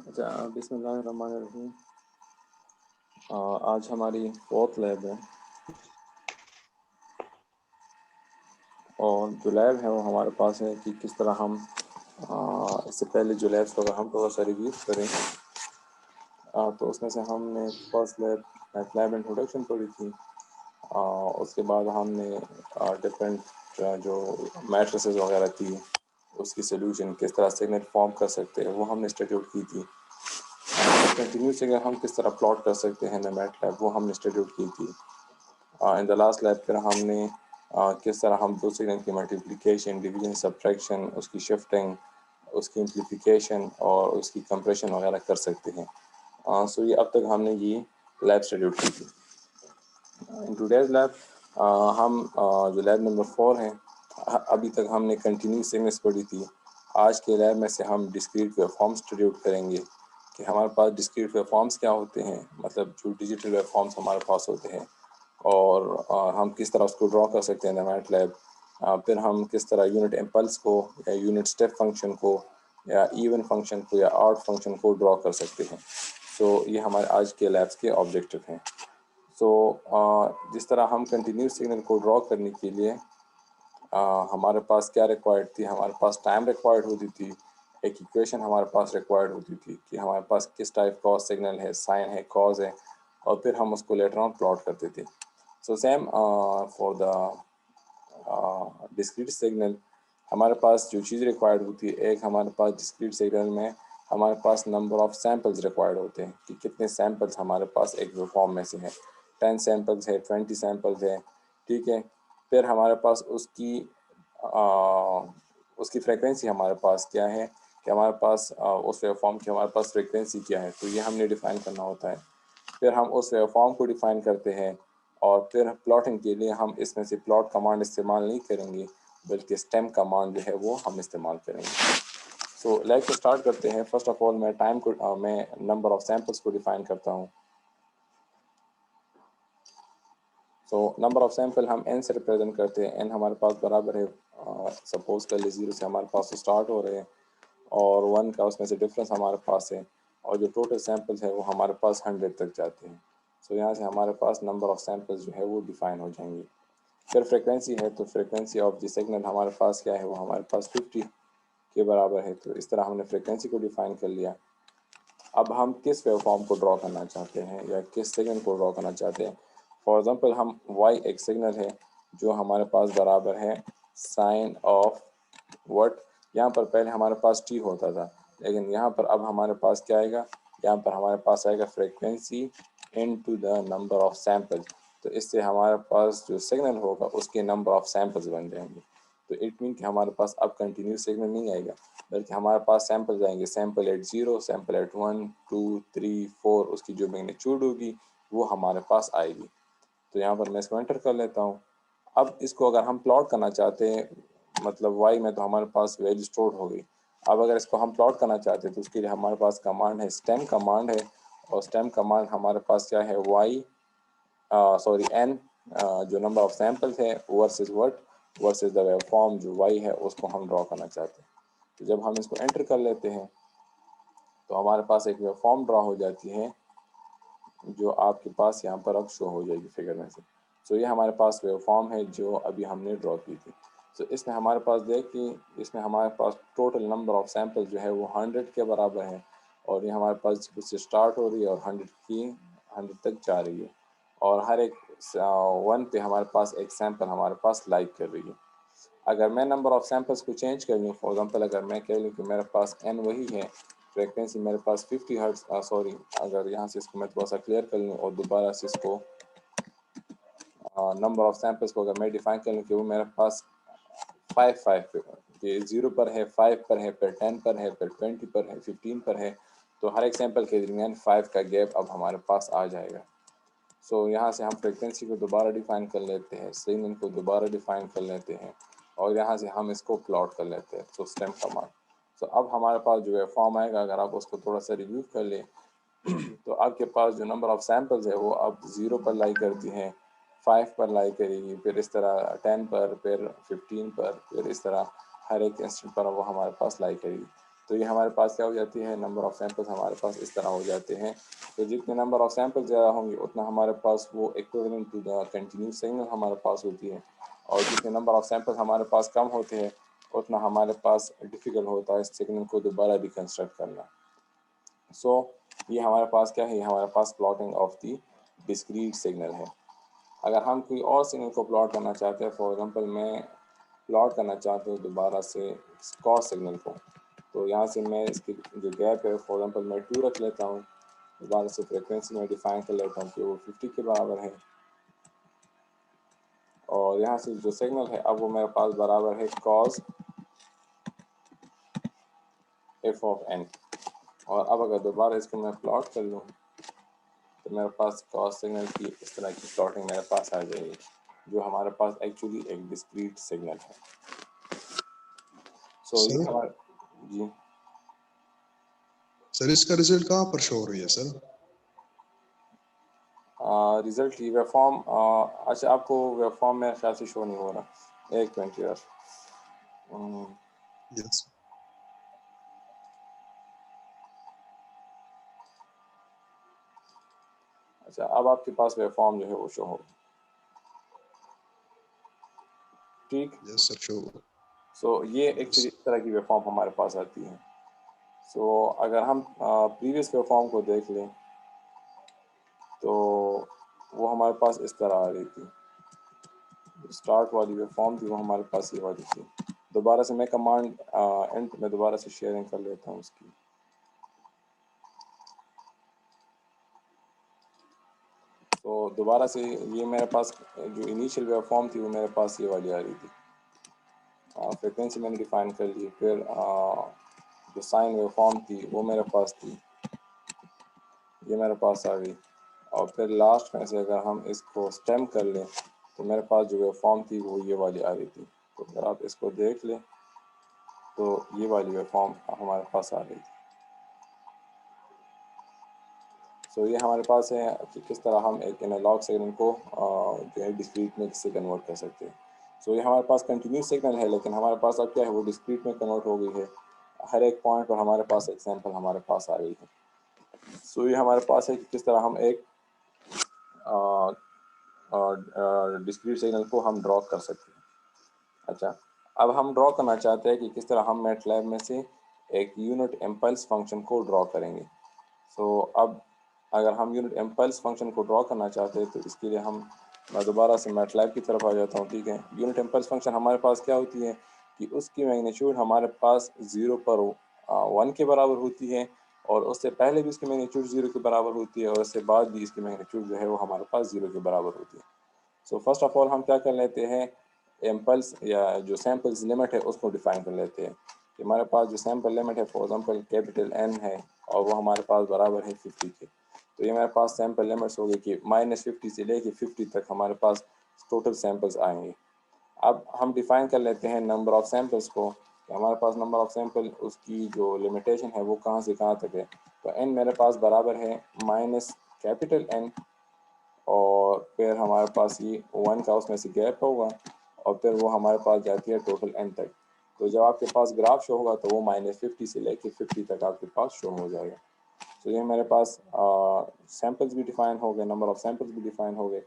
अच्छा, बिस्मिल्लाहिर्रहमानिर्रहीम। आज हमारी 4th लैब है और जो लैब है वो हमारे पास है कि किस तरह हम इससे पहले जो लैब्स को अगर हम थोड़ा सा रिव्यू करें तो उसमें से हमने फर्स्ट लैब मैथलैब इंट्रोडक्शन पढ़ी थी। उसके बाद हमने डिफरेंट जो मैट्रिसेस वगैरह थी उसकी सोल्यूशन किस तरह सिग्नल फॉर्म कर सकते हैं वो हमने स्टडी आउट की थी। कंटिन्यू सिग्नल हम किस तरह प्लॉट कर सकते हैं इन मैथलैब वो हमने स्टडी आउट की थी। इन द लास्ट लैब फिर हमने किस तरह हम दो सिग्नल की मल्टीप्लिकेशन, डिवीजन, सब्ट्रैक्शन, उसकी शिफ्टिंग, उसकी इम्प्लीफिकेशन और उसकी कंप्रेशन वगैरह कर सकते हैं। सो ये अब तक हमने ये लैब स्टडी आउट की थी। इन टूडेज लैब हम जो लैब नंबर 4 है अभी तक हमने कंटिन्यू सिग्नल्स पढ़ी थी। आज के लैब में से हम डिस्क्रीट वेवफॉर्म्स स्टडी आउट करेंगे कि हमारे पास डिस्क्रीट वेवफॉर्म्स क्या होते हैं, मतलब जो डिजिटल वेवफॉर्म्स हमारे पास होते हैं और हम किस तरह उसको ड्रॉ कर सकते हैं मैटलैब। फिर हम किस तरह यूनिट इम्पल्स को या यूनिट स्टेप फंक्शन को या इवन फंक्शन को या ऑड फंक्शन को ड्रॉ कर सकते हैं। सो ये हमारे आज के लैब्स के ऑब्जेक्टिव हैं। सो जिस तरह हम कंटिन्यूस सिग्नल को ड्रॉ करने के लिए हमारे पास क्या रिक्वायर्ड थी, हमारे पास टाइम रिक्वायर्ड होती थी, एक इक्वेशन हमारे पास रिक्वायर्ड होती थी कि हमारे पास किस टाइप का सिग्नल है, साइन है, कॉज है, और फिर हम उसको लेटर ऑन प्लॉट करते थे। So same for the discrete signal हमारे पास जो चीज़ रिक्वायर्ड होती है, एक हमारे पास डिस्क्रीट सिग्नल में हमारे पास नंबर ऑफ सैम्पल्स रिक्वायर्ड होते हैं कि कितने सैम्पल्स हमारे पास एक वेवफॉर्म में से हैं। 10 सैम्पल्स है, 20 सैम्पल्स है, ठीक है। फिर हमारे पास उसकी फ्रिक्वेंसी हमारे पास क्या है कि हमारे पास उस वेवफॉर्म की हमारे पास फ्रिक्वेंसी क्या है, तो ये हमने डिफ़ाइन करना होता है। फिर हम उस वेवफॉर्म को डिफ़ाइन करते हैं और फिर प्लॉटिंग के लिए हम इसमें से प्लॉट कमांड इस्तेमाल नहीं करेंगे बल्कि स्टेम कमांड जो है वो हम इस्तेमाल करेंगे। सो लाइक तो स्टार्ट करते हैं। फर्स्ट ऑफ ऑल मैं नंबर ऑफ सैम्पल्स को डिफ़ाइन करता हूँ। सो नंबर ऑफ सैम्पल हम n से रिप्रेजेंट करते हैं। n हमारे पास बराबर है, सपोज कर लिए 0 से हमारे पास स्टार्ट हो रहे हैं और 1 का उसमें से डिफरेंस हमारे पास है और जो टोटल सैम्पल्स है वो हमारे पास 100 तक जाते हैं। सो यहाँ से हमारे पास नंबर ऑफ सैम्पल्स जो है वो डिफ़ाइन हो जाएंगे। फिर फ्रिक्वेंसी है तो फ्रिक्वेंसी ऑफ द सिग्नल हमारे पास क्या है, वो हमारे पास 50 के बराबर है। तो इस तरह हमने फ्रिक्वेंसी को डिफ़ाइन कर लिया। अब हम किस वेवफॉर्म को ड्रॉ करना चाहते हैं या किस सिग्नल को ड्रॉ करना चाहते हैं। फॉर एग्जांपल हम y एक सिग्नल है जो हमारे पास बराबर है साइन ऑफ व्हाट। यहाँ पर पहले हमारे पास t होता था, लेकिन यहाँ पर अब हमारे पास क्या आएगा, यहाँ पर हमारे पास आएगा frequency into the number of sample. तो इससे हमारे पास जो सिग्नल होगा उसके नंबर ऑफ सैम्पल्स बन जाएंगे। तो इट मीन कि हमारे पास अब कंटिन्यूस सिग्नल नहीं आएगा बल्कि हमारे पास सैंपल आएंगे, सैंपल एट 0, सैंपल एट 1, 2, 3, 4, उसकी जो मैग्नीट्यूड होगी वो हमारे पास आएगी। तो यहाँ पर मैं इसको एंटर कर लेता हूँ। अब इसको अगर हम प्लॉट करना चाहते हैं, मतलब वाई में तो हमारे पास वैल्यू स्टोर हो गई। अब अगर इसको हम प्लॉट करना चाहते हैं तो उसके लिए हमारे पास कमांड है, स्टेम कमांड है। और स्टेम कमांड हमारे पास क्या है, वाई सॉरी एन जो नंबर ऑफ सैम्पल्स है versus what versus the waveform जो वाई है उसको हम ड्रॉ करना चाहते हैं। तो जब हम इसको एंटर कर लेते हैं तो हमारे पास एक वेवफॉर्म ड्रॉ हो जाती है जो आपके पास यहाँ पर अब शो हो जाएगी फिगर में से। सो ये हमारे पास वेवफॉर्म है जो अभी हमने ड्रॉ की थी। सो इसमें हमारे पास देखिए, इसमें हमारे पास टोटल नंबर ऑफ सैम्पल जो है वो 100 के बराबर है और ये हमारे पास से स्टार्ट हो रही है और 100 तक जा रही है और हर एक 1 पे हमारे पास एक सैम्पल हमारे पास लाइक कर रही है। अगर मैं नंबर ऑफ सैम्पल्स को चेंज कर लूँ, फॉर एग्जांपल अगर मैं कह लूँ कि मेरे पास n वही है, फ्रिक्वेंसी मेरे पास 50 हर्ट्ज सॉरी, अगर यहाँ से इसको मैं थोड़ा सा क्लियर कर लूँ और दोबारा से इसको नंबर ऑफ सैम्पल्स को अगर मैं डिफाइन कर लूँ कि वो मेरे पास 5 पे, ये 0 पर है, 5 पर है, फिर 10 पर है, फिर 20 पर है, 15 पर है, तो हर एक सैम्पल के दरमियान 5 का गैप अब हमारे पास आ जाएगा। सो यहाँ से हम फ्रिक्वेंसी को दोबारा डिफाइन कर लेते हैं, सिग्नल को दोबारा डिफाइन कर लेते हैं और यहाँ से हम इसको प्लॉट कर लेते हैं। तो स्टेम कमांड। सो अब हमारे पास जो है फॉर्म आएगा, अगर आप उसको थोड़ा सा रिव्यू कर लें तो आपके पास जो नंबर ऑफ सैम्पल्स है वो अब 0 पर लाई करती हैं, 5 पर लाई करेगी, फिर इस तरह 10 पर, फिर 15 पर, फिर इस तरह हर एक इंस्टेंट पर वो हमारे पास लाई करेगी। तो ये हमारे पास क्या हो जाती है, नंबर ऑफ़ सैंपल्स हमारे पास इस तरह हो जाते हैं। तो जितने नंबर ऑफ़ सैंपल्स ज़्यादा होंगे उतना हमारे पास वो equivalent to the continuous signal हमारे पास होती है, और जितने नंबर ऑफ़ सैंपल्स हमारे पास कम होते हैं उतना हमारे पास डिफ़िकल्ट होता है इस सिग्नल को दोबारा रिकंस्ट्रक्ट करना। सो ये हमारे पास क्या है, ये हमारे पास plotting of the discrete signal है। अगर हम कोई और सिग्नल को प्लॉट करना चाहते हैं, फॉर एग्जांपल मैं प्लॉट करना चाहता हूँ दोबारा से स्क्वायर सिग्नल को, तो यहाँ से मैं इसकी जो गैप है फॉर एग्जांपल मैं 2 रख लेता हूँ, दोबारा से फ्रिक्वेंसी में डिफाइन कर लेता हूँ कि वो 50 के बराबर है, और यहाँ से जो सिग्नल है अब वो मेरे पास बराबर है cos f ऑफ n। और अब अगर दोबारा इसको मैं प्लॉट कर लूँ तो मेरे पास cos सिग्नल की इस तरह की प्लॉटिंग मेरे पास आ जाएगी, जो हमारे पास एक्चुअली एक डिस्क्रीट सिग्नल है। सो ये सर हमारा जी सर इसका रिजल्ट कहाँ पर शो हो रही है सर? रिजल्ट की वेबफॉर्म, अच्छा आपको वेबफॉर्म मेरे ख्याल से शो नहीं हो रहा, एक मिनट यार। यस अच्छा अब आपके पास वेबफॉर्म जो है वो शो हो, ठीक। Yes sir show. सो ये एक्चुअली इस तरह की वेबफॉर्म हमारे पास आती है। सो अगर हम प्रीवियस वेबफॉर्म को देख लें तो वो हमारे पास इस तरह आ रही थी, स्टार्ट वाली वेबफॉर्म थी वो हमारे पास ये वाली थी। दोबारा से मैं कमांड एंड में दोबारा से शेयरिंग कर लेता हूँ उसकी। तो दोबारा से ये मेरे पास जो इनिशियल वेबफॉर्म थी वो मेरे पास ये वाली आ रही थी, फ्रिक्वेंसी मैंने डिफाइन कर ली, फिर जो साइन वेवफॉर्म थी वो मेरे पास थी, ये मेरे पास आ गई, और फिर लास्ट में से अगर हम इसको स्टेम कर लें तो मेरे पास जो वेवफॉर्म थी वो ये वाली आ रही थी। तो अगर आप इसको देख लें तो ये वाली वेवफॉर्म हमारे पास आ रही थी। सो ये हमारे पास है कि किस तरह हम एक एनालॉग सिग्नल को जो है डिस्क्रीट में किससे कन्वर्ट कर सकते हैं। सो ये हमारे पास कंटिन्यूस सिग्नल है, लेकिन हमारे पास अब क्या है वो डिस्क्रीट में कन्वर्ट हो गई है। हर एक पॉइंट पर हमारे पास एक सैंपल हमारे पास आ गई है। सो ये हमारे पास है कि किस तरह हम एक डिस्क्रीट सिग्नल को हम ड्रॉ कर सकते हैं। अच्छा अब हम ड्रॉ करना चाहते हैं कि किस तरह हम मैटलैब में से एक यूनिट इम्पल्स फंक्शन को ड्रॉ करेंगे। सो अब अगर हम यूनिट इम्पल्स फंक्शन को ड्रॉ करना चाहते हैं तो इसके लिए मैं दोबारा से मैटलैब की तरफ आ जाता हूँ, ठीक है। यूनिट इम्पल्स फंक्शन हमारे पास क्या होती है कि उसकी मैग्नीट्यूड हमारे पास 0 पर 1 के बराबर होती है, और उससे पहले भी इसकी मैग्नीट्यूड 0 के बराबर होती है, और उससे बाद भी इसकी मैग्नीट्यूड जो है वो हमारे पास 0 के बराबर होती है। सो फर्स्ट ऑफ ऑल हम क्या कर लेते हैं, इम्पल्स या जो सैम्पल्स लिमिट है उसको डिफाइन कर लेते हैं कि हमारे पास जो सैम्पल लिमिट है फॉर एग्जांपल कैपिटल N है और वो हमारे पास बराबर है 50 के। तो ये हमारे पास सैम्पल लिमिट्स हो गई कि -50 से लेके 50 तक हमारे पास टोटल सैम्पल्स आएंगे। अब हम डिफाइन कर लेते हैं नंबर ऑफ सैम्पल्स को, कि हमारे पास नंबर ऑफ सैम्पल उसकी जो लिमिटेशन है वो कहाँ से कहाँ तक है। तो n मेरे पास बराबर है माइनस कैपिटल N, और फिर हमारे पास ये 1 का उसमें से गैप होगा, और फिर वो हमारे पास जाती है टोटल n तक। तो जब आपके पास ग्राफ शो होगा तो वो -50 से लेके 50 तक आपके पास शो हो जाएगा। तो ये मेरे पास सैम्पल्स भी डिफाइन हो गए, नंबर ऑफ सैम्पल्स भी डिफाइन हो गए।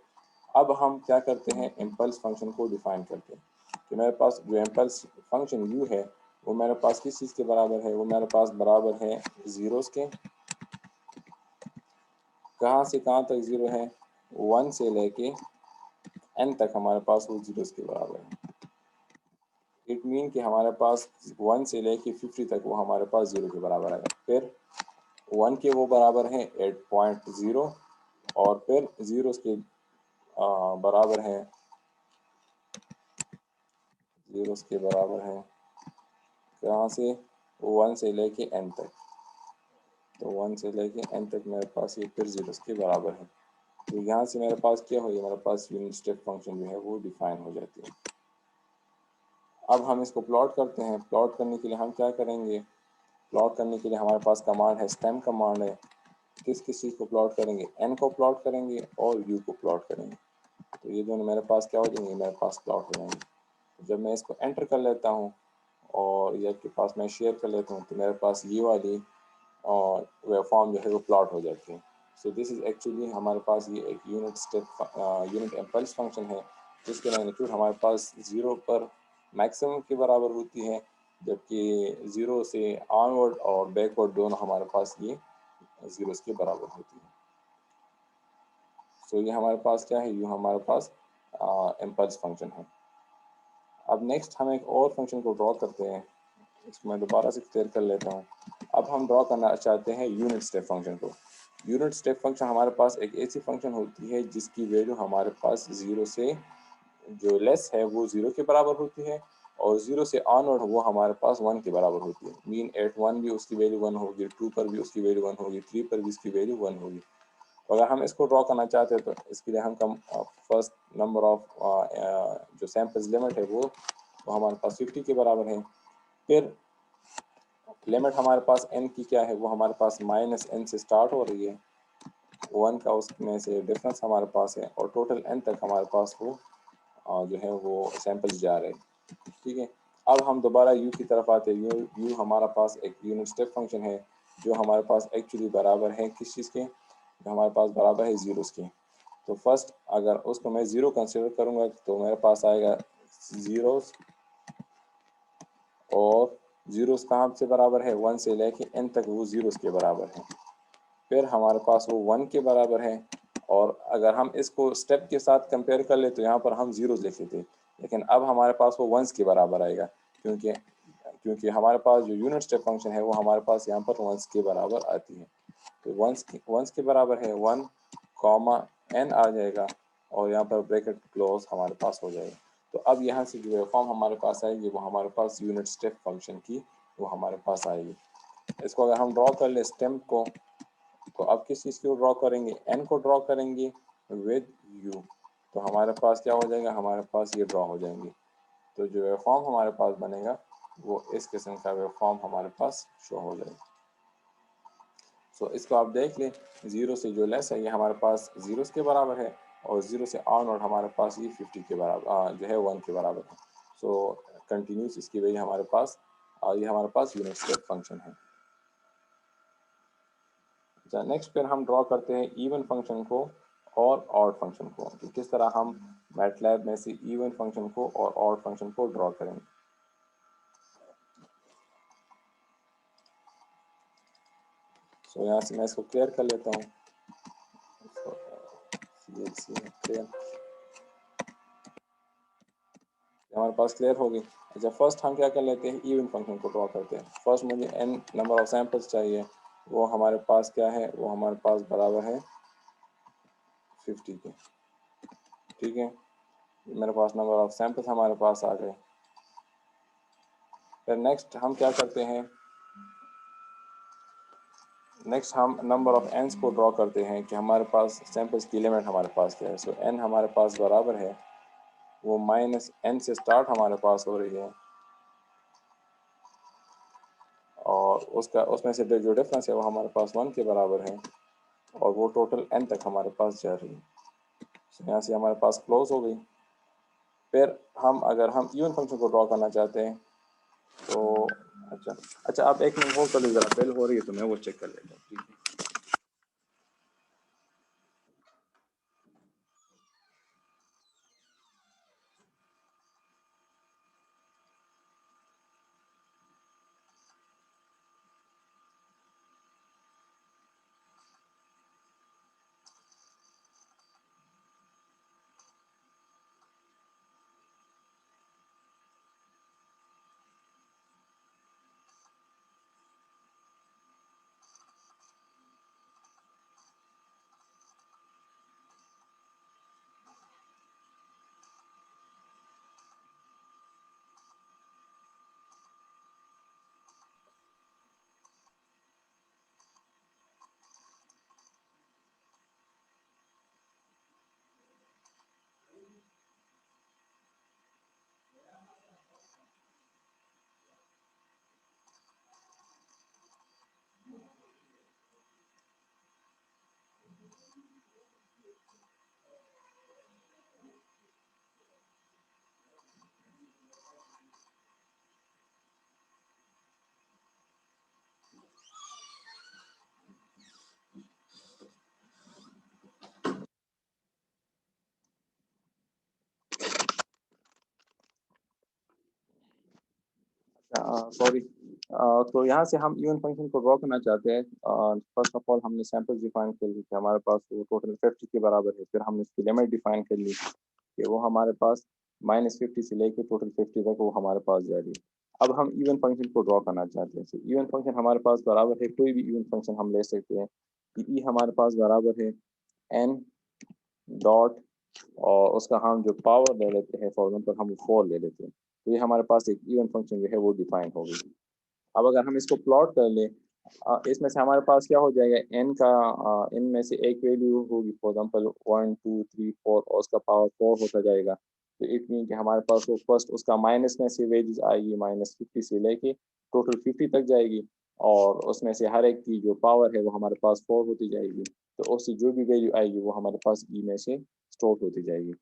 अब हम क्या करते हैं, इम्पल्स फंक्शन को डिफाइन करते हैं कि मेरे पास जो इम्पल्स फंक्शन u है वो मेरे पास किस चीज़ के बराबर है, वो मेरे पास बराबर है ज़ीरोस के। कहाँ से कहाँ तक ज़ीरो है, 1 से लेके n तक हमारे पास वो ज़ीरोस के बराबर है। इट मीन कि हमारे पास 1 से लेके 50 तक वो हमारे पास 0 के बराबर है। फिर 1 के वो बराबर हैं 8.0, और फिर ज़ीरोस के बराबर है, ज़ीरोस के बराबर है कहाँ से, 1 से लेके n तक। तो 1 से लेके n तक मेरे पास ये फिर ज़ीरोस के बराबर है। तो यहाँ से मेरे पास क्या हो गया, मेरे पास यूनिट स्टेप फंक्शन जो है वो डिफाइन हो जाती है। अब हम इसको प्लॉट करते हैं। प्लॉट करने के लिए हम क्या करेंगे, प्लॉट करने के लिए हमारे पास कमांड है, स्टेम कमांड है। किस किस चीज़ को प्लॉट करेंगे, n को प्लॉट करेंगे और u को प्लॉट करेंगे। तो ये दोनों मेरे पास क्या हो जाएंगे, मेरे पास प्लॉट हो जाएंगे। जब मैं इसको एंटर कर लेता हूँ और ये आपके पास मैं शेयर कर लेता हूँ, तो मेरे पास ये वाली वेव फॉर्म जो है वो प्लॉट हो जाती है। सो दिस इज़ एक्चुअली हमारे पास ये एक यूनिट इम्पल्स फंक्शन है, जिसकी मैग्नीट्यूड हमारे पास 0 पर मैक्सिमम के बराबर होती है, जबकि 0 से ऑनवर्ड और बैकवर्ड दोनों हमारे पास ये 0 के बराबर होती है। सो ये हमारे पास क्या है, ये हमारे पास इम्पल्स फंक्शन है। अब नेक्स्ट हम एक और फंक्शन को ड्रॉ करते हैं, इसको मैं दोबारा से क्लियर कर लेता हूँ। अब हम ड्रॉ करना चाहते हैं यूनिट स्टेप फंक्शन को। यूनिट स्टेप फंक्शन हमारे पास एक ऐसी फंक्शन होती है जिसकी वैल्यू हमारे पास 0 से जो लेस है वो 0 के बराबर होती है, और 0 से ऑनवर्ड वो हमारे पास 1 के बराबर होती है। मीन एट 1 भी उसकी वैल्यू 1 होगी, 2 पर भी उसकी वैल्यू 1 होगी, 3 पर भी उसकी वैल्यू 1 होगी। तो अगर हम इसको ड्रॉ करना चाहते हैं तो इसके लिए हम फर्स्ट नंबर ऑफ जो सैम्पल्स लिमिट है वो हमारे पास 50 के बराबर है। फिर लिमिट हमारे पास n की क्या है, वो हमारे पास -n से स्टार्ट हो रही है, 1 का उसमें से डिफरेंस हमारे पास है, और टोटल n तक हमारे पास वो जो है वो सैंपल्स जा रहे हैं। ठीक है, अब हम दोबारा u की तरफ आते हैं। u हमारा पास एक यूनिट स्टेप फंक्शन है जो हमारे पास एक्चुअली बराबर है किस चीज़ के, जो हमारे पास बराबर है ज़ीरोस के। तो फर्स्ट अगर उसको मैं ज़ीरो कंसिडर करूँगा तो मेरे पास आएगा ज़ीरोस, और ज़ीरोस कहाँ से बराबर है, 1 से लेके n तक वो ज़ीरोस के बराबर है। फिर हमारे पास वो 1 के बराबर है, और अगर हम इसको स्टेप के साथ कंपेयर कर ले तो यहाँ पर हम ज़ीरोस लिखे थे, लेकिन अब हमारे पास वो वंस के बराबर आएगा, क्योंकि क्योंकि हमारे पास जो यूनिट स्टेप फंक्शन है वो हमारे पास यहाँ पर वंस के बराबर आती है। तो वंस के बराबर है 1 कॉमा n आ जाएगा, और यहाँ पर ब्रैकेट क्लोज हमारे पास हो जाएगा। तो अब यहाँ से जो फॉर्म हमारे पास आएगी वो हमारे पास यूनिट स्टेप फंक्शन की वो हमारे पास आएगी। इसको अगर हम ड्रॉ कर ले स्टेम को, तो अब किस चीज़ को ड्रॉ करेंगे, n को ड्रॉ करेंगे विद u, तो हमारे पास क्या हो जाएगा, हमारे पास ये ड्रॉ हो जाएंगे। तो जो वेव फॉर्म हमारे पास बनेगा वो इस किस्म का वेव फॉर्म हमारे पास शो हो जाएगा। सो इसको आप देख लें, 0 से जो लेस है ये हमारे पास 0 के बराबर है, और 0 से ऑनवर्ड हमारे पास ये 50 के बराबर जो है 1 के बराबर है। सो कंटिन्यूस इसकी वजह हमारे पास ये हमारे पास यूनिट स्टेप फंक्शन है। अच्छा, नेक्स्ट फिर हम ड्रॉ करते हैं इवन फंक्शन को और ऑड फंक्शन को, कि किस तरह हम मैटलैब में से इवन फंक्शन को और ऑड फंक्शन को ड्रॉ करेंगे। सो यहाँ से मैं इसको क्लियर कर लेता हूँ। हमारे पास क्लियर होगी। अच्छा, फर्स्ट हम क्या कर लेते हैं, इवन फंक्शन को ड्रॉ करते हैं। फर्स्ट मुझे n नंबर ऑफ सैंपल्स चाहिए, वो हमारे पास क्या है, वो हमारे पास बराबर है 50 के। ठीक है, मेरे पास नंबर ऑफ सैंपल्स हमारे पास आ गए। फिर नेक्स्ट हम क्या करते हैं, नेक्स्ट हम नंबर ऑफ एंस को ड्रॉ करते हैं कि हमारे पास सैंपल्स की लिमिट हमारे पास क्या है। सो n हमारे पास बराबर है, वो -n से स्टार्ट हमारे पास हो रही है, और उसमें से जो डिफरेंस है वो हमारे पास 1 के बराबर है, और वो टोटल n तक हमारे पास जा रही है। सो यहाँ से हमारे पास क्लोज हो गई। फिर हम अगर हम इवन फंक्शन को ड्रॉ करना चाहते हैं तो अच्छा आप एक मिनट होल्ड कर लीजिए, ज़रा बेल हो रही है तो मैं वो चेक कर लेता हूँ। ठीक है। सॉरी, तो यहाँ से हम इवन फंक्शन को ड्रॉ करना चाहते हैं। फर्स्ट ऑफ ऑल हमने सैंपल डिफाइन कर ली कि हमारे पास वो टोटल 50 के बराबर है। फिर हमने इसकी लिमिट डिफाइन कर ली कि वो हमारे पास -50 से लेके टोटल 50 तक वो हमारे पास जा रही है। अब हम इवन फंक्शन को ड्रॉ करना चाहते हैं। इवन फंक्शन हमारे पास बराबर है, कोई भी इवन फंक्शन हम ले सकते हैं कि ई हमारे पास बराबर है n डॉट, और उसका हम जो पावर ले लेते हैं, फॉर एग्जाम्पल हम 4 ले लेते हैं, तो ये हमारे पास एक इवन फंक्शन जो है वो डिफाइन हो गई। अब अगर हम इसको प्लॉट कर लें, इसमें से हमारे पास क्या हो जाएगा, n का n में से एक वैल्यू होगी, फॉर एग्जांपल 1 2 3 4, और उसका पावर 4 होता जाएगा। तो इट मीन कि हमारे पास वो फर्स्ट उसका माइनस में से वेल्यूज आएगी, -50 से लेके टोटल 50 तक जाएगी, और उसमें से हर एक की जो पावर है वो हमारे पास 4 होती जाएगी। तो उससे जो भी वैल्यू आएगी वो हमारे पास ई में से स्टोर होती जाएगी।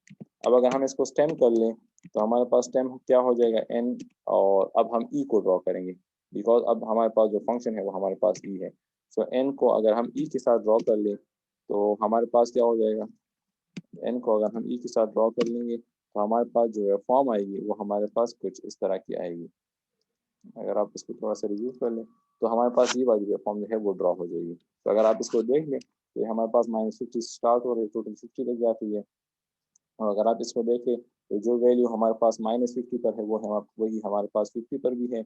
अब अगर हम इसको स्टेम कर लें तो हमारे पास स्टेम क्या हो जाएगा, n, और अब हम ई को ड्रॉ करेंगे बिकॉज अब हमारे पास जो फंक्शन है वो हमारे पास ई है। सो एन को अगर हम ई के साथ ड्रॉ कर लें तो हमारे पास क्या हो जाएगा, एन को अगर हम ई के साथ ड्रॉ कर लेंगे तो हमारे पास जो है फॉर्म आएगी वो हमारे पास कुछ इस तरह की आएगी। अगर आप इसको थोड़ा सा रिव्यू कर लें तो हमारे पास ये वाली फॉर्म जो है वो ड्रॉ हो जाएगी। तो अगर आप इसको देख लें तो हमारे पास -50 से स्टार्ट हो रही है, टोटल 50 तक जाती है। और अगर आप इसको देखें तो जो वैल्यू हमारे पास -50 पर है वो है वही हमारे पास 50 पर भी है,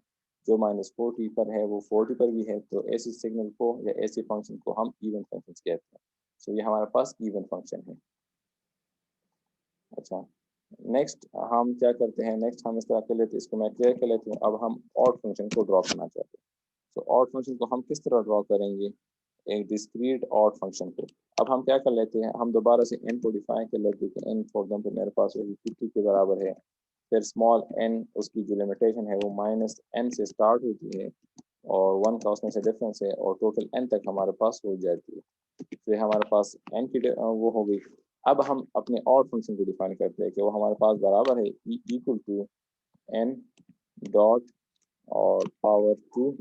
जो -40 पर है वो 40 पर भी है। तो ऐसे सिग्नल को या ऐसे फंक्शन को हम इवन फंक्शन कहते हैं। सो ये हमारे पास इवन फंक्शन है। अच्छा, नेक्स्ट हम क्या करते हैं, नेक्स्ट हम इस तरह कर लेते हैं, इसको मैं क्लियर कर लेती हूँ। अब हम ऑड फंक्शन को ड्रॉ करना चाहते हैं। तो ऑड फंक्शन को हम किस तरह ड्रॉ करेंगे, एक डिस्क्रीट ऑड फंक्शन को। अब हम क्या कर लेते हैं, हम दोबारा से n को डिफाइन कर लेते हैं कि n फॉर एग्जाम्पल मेरे पास वही 50 के बराबर है। फिर स्मॉल n उसकी जो लिमिटेशन है वो -n से स्टार्ट होती है, और 1 का उसमें से डिफरेंस है, और टोटल n तक हमारे पास हो जाती है। फिर हमारे पास n की वो हो गई। अब हम अपने ऑड फंक्शन को डिफाइन करते हैं कि वो हमारे पास बराबर है e equal to n dot और पावर 2।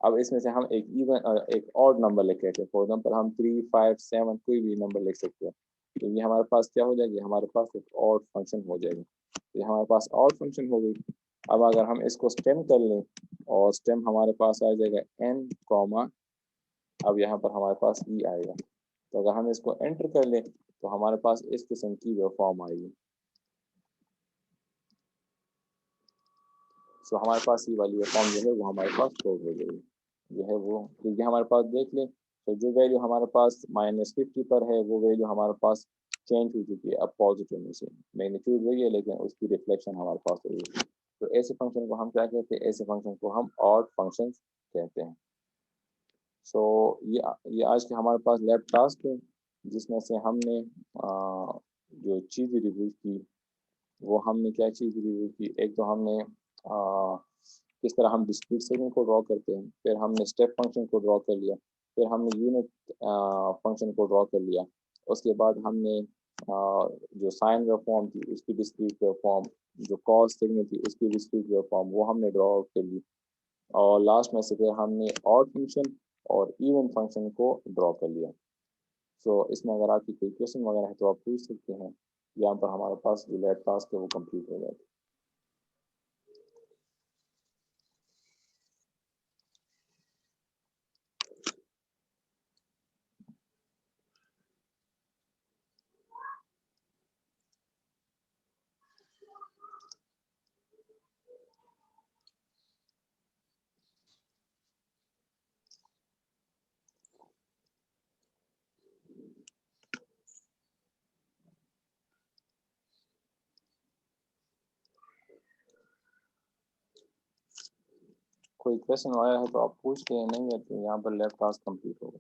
अब इसमें से हम एक इवन एक ऑड नंबर लिख लेते हैं, फॉर एग्जाम्पल हम 3 5 7 कोई भी नंबर लिख सकते हैं। तो ये हमारे पास क्या हो जाएगी, हमारे पास एक ऑड फंक्शन हो जाएगी। तो ये हमारे पास ऑड फंक्शन हो गई। अब अगर हम इसको स्टेम कर लें, और स्टेम हमारे पास आ जाएगा n कॉमा, अब यहाँ पर हमारे पास ई आएगा। तो अगर हम इसको एंटर कर लें तो हमारे पास इस किस्म की वो फॉर्म आएगी। सो हमारे पास ये वाली फॉर्म जो है वो हमारे पास स्टोर हो गई जो है वो, क्योंकि हमारे पास देख लें तो जो वैल्यू हमारे पास -50 पर है वो वैल्यू हमारे पास चेंज हो चुकी है। अब पॉजिटिव में से मैग्नीट्यूड वही है लेकिन उसकी रिफ्लेक्शन हमारे पास हो गई है। तो ऐसे फंक्शन को हम क्या कहते हैं, ऐसे फंक्शन को हम ऑड फंक्शन कहते हैं। सो ये आज के हमारे पास लैब टास्क है, जिसमें से हमने जो चीज़ रिव्यू की वो हमने क्या चीज़ रिव्यू की, एक तो हमने किस तरह हम डिस्क्रीट सिग्नल को ड्रॉ करते हैं, फिर हमने स्टेप फंक्शन को ड्रॉ कर लिया, फिर हमने यूनिट फंक्शन को ड्रॉ कर लिया। उसके बाद हमने जो साइन वेव फॉर्म थी उसकी डिस्क्रीट वेव फॉर्म, जो कॉस सिग्नल थी उसकी डिस्क्रीट वेव फॉर्म वो हमने ड्रॉ कर ली, और लास्ट में से फिर हमने ऑड फंक्शन और इवन फंक्शन को ड्रॉ कर लिया। सो इसमें अगर आपकी कोई क्वेश्चन वगैरह है तो आप पूछ सकते हैं। यहाँ पर हमारे पास जो लैब टास्क है वो कंप्लीट हो जाएगा। कोई क्वेश्चन आया है तो आप पूछ के, नहीं है तो यहाँ पर लैब टास्क कंप्लीट होगा।